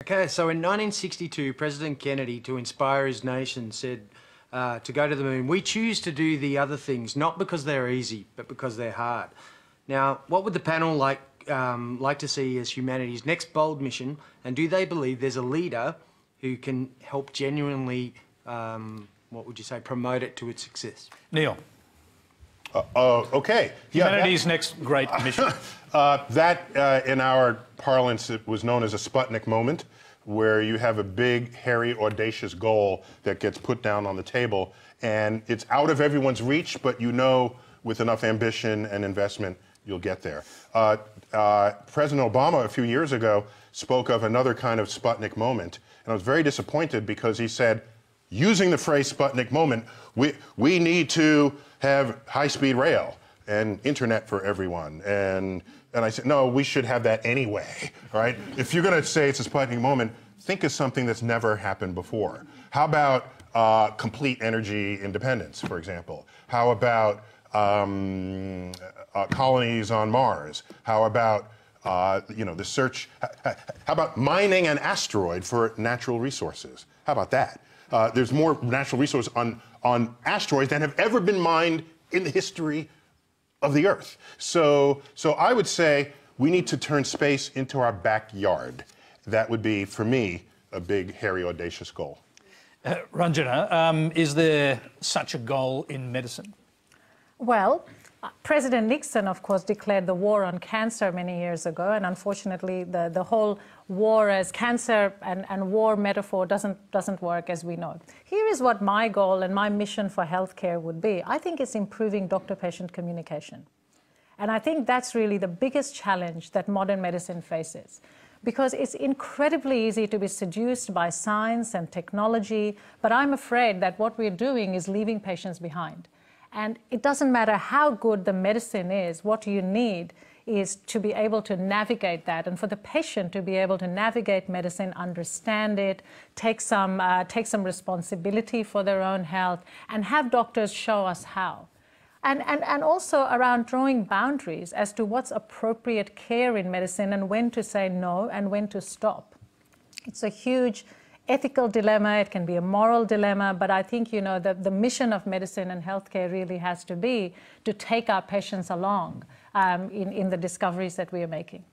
Okay, so in 1962, President Kennedy, to inspire his nation, said to go to the moon, "We choose to do the other things, not because they're easy, but because they're hard." Now, what would the panel like to see as humanity's next bold mission, and do they believe there's a leader who can help genuinely, what would you say, promote it to its success? Neil. Okay. Humanity's next great mission. In our parlance, it was known as a Sputnik moment, where you have a big, hairy, audacious goal that gets put down on the table, and it's out of everyone's reach, but you know with enough ambition and investment, you'll get there. President Obama, a few years ago, spoke of another kind of Sputnik moment, and I was very disappointed because he said, using the phrase Sputnik moment, we need to have high-speed rail and internet for everyone. And I said, no, we should have that anyway, right? If you're going to say it's a Sputnik moment, think of something that's never happened before. How about complete energy independence, for example? How about colonies on Mars? How about the search? How about mining an asteroid for natural resources? How about that? There's more natural resources on asteroids than have ever been mined in the history of the Earth. So I would say we need to turn space into our backyard. That would be, for me, a big, hairy, audacious goal. Ranjana, is there such a goal in medicine? Well, President Nixon, of course, declared the war on cancer many years ago, and unfortunately the whole war as cancer and war metaphor doesn't work, as we know. Here is what my goal and my mission for healthcare would be. I think it's improving doctor-patient communication. And I think that's really the biggest challenge that modern medicine faces, because it's incredibly easy to be seduced by science and technology, but I'm afraid that what we're doing is leaving patients behind. And it doesn't matter how good the medicine is, what you need is to be able to navigate that, and for the patient to be able to navigate medicine, understand it, take some responsibility for their own health, and have doctors show us how. And also around drawing boundaries as to what's appropriate care in medicine and when to say no and when to stop. It's a huge ethical dilemma, it can be a moral dilemma, but I think, the mission of medicine and healthcare really has to be to take our patients along in the discoveries that we are making.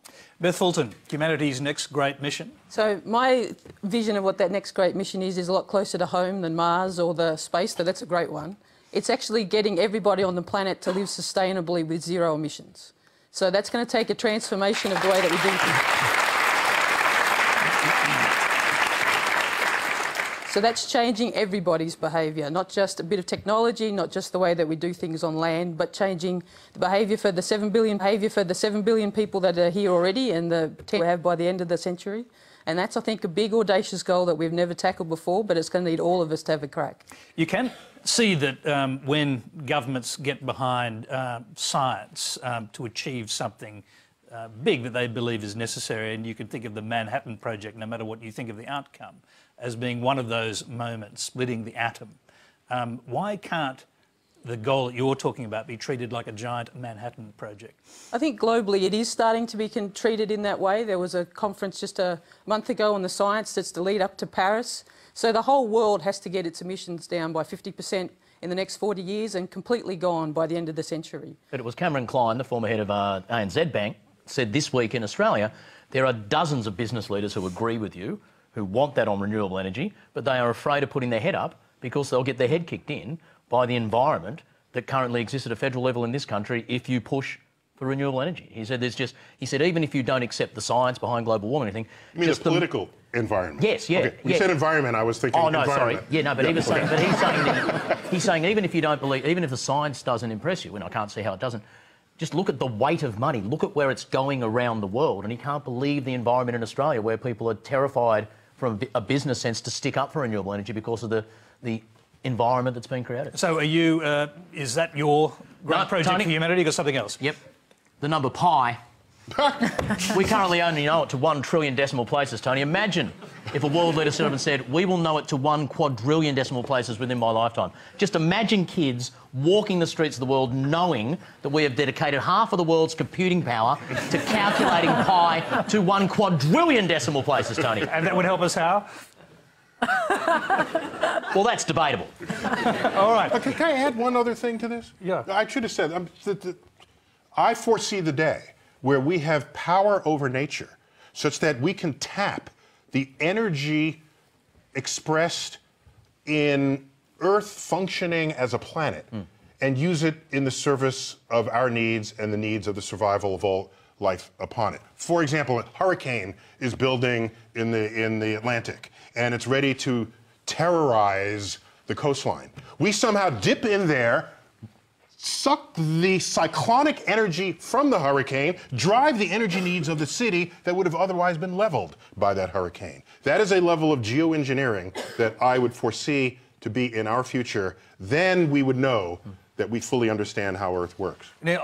Beth Fulton, humanity's next great mission. So my vision of what that next great mission is a lot closer to home than Mars or the space, so that's a great one. It's actually getting everybody on the planet to live sustainably with zero emissions. So that's going to take a transformation of the way that we do things. So that's changing everybody's behaviour, not just a bit of technology, not just the way that we do things on land, but changing the behaviour for the 7 billion people that are here already and the 10 we have by the end of the century. And that's, I think, a big, audacious goal that we've never tackled before, but it's going to need all of us to have a crack. You can see that when governments get behind science to achieve something big that they believe is necessary, and you can think of the Manhattan Project, no matter what you think of the outcome, as being one of those moments, splitting the atom. Why can't the goal that you're talking about be treated like a giant Manhattan Project? I think globally it is starting to be treated in that way. There was a conference just a month ago on the science that's the lead up to Paris. So the whole world has to get its emissions down by 50% in the next 40 years and completely gone by the end of the century. But it was Cameron Klein, the former head of ANZ Bank, said this week in Australia, there are dozens of business leaders who agree with you, who want that on renewable energy, but they are afraid of putting their head up because they'll get their head kicked in by the environment that currently exists at a federal level in this country if you push for renewable energy. He said even if you don't accept the science behind glable warming or anything... You mean the political environment? Yes, yeah. Okay. You said environment, I was thinking environment. Sorry. Yeah, no, but he's saying even if you don't believe, even if the science doesn't impress you, and I can't see how it doesn't, just look at the weight of money, look at where it's going around the world, and he can't believe the environment in Australia where people are terrified from a business sense to stick up for renewable energy because of the environment that's been created. So are you, is that your great project Tony, for humanity or something else? Yep. The number pi We currently only know it to 1 trillion decimal places, Tony. Imagine if a world leader stood up and said, we will know it to 1 quadrillion decimal places within my lifetime. Just imagine kids walking the streets of the world knowing that we have dedicated half of the world's computing power to calculating pi to 1 quadrillion decimal places, Tony. And that would help us how? Well, that's debatable. All right. Okay, can I add one other thing to this? Yeah. I should have said, I foresee the day where we have power over nature such that we can tap the energy expressed in Earth functioning as a planet and use it in the service of our needs and the needs of the survival of all life upon it. For example, a hurricane is building in the Atlantic and it's ready to terrorize the coastline. We somehow dip in there, suck the cyclonic energy from the hurricane, drive the energy needs of the city that would have otherwise been leveled by that hurricane. That is a level of geoengineering that I would foresee to be in our future. Then we would know that we fully understand how Earth works. Now,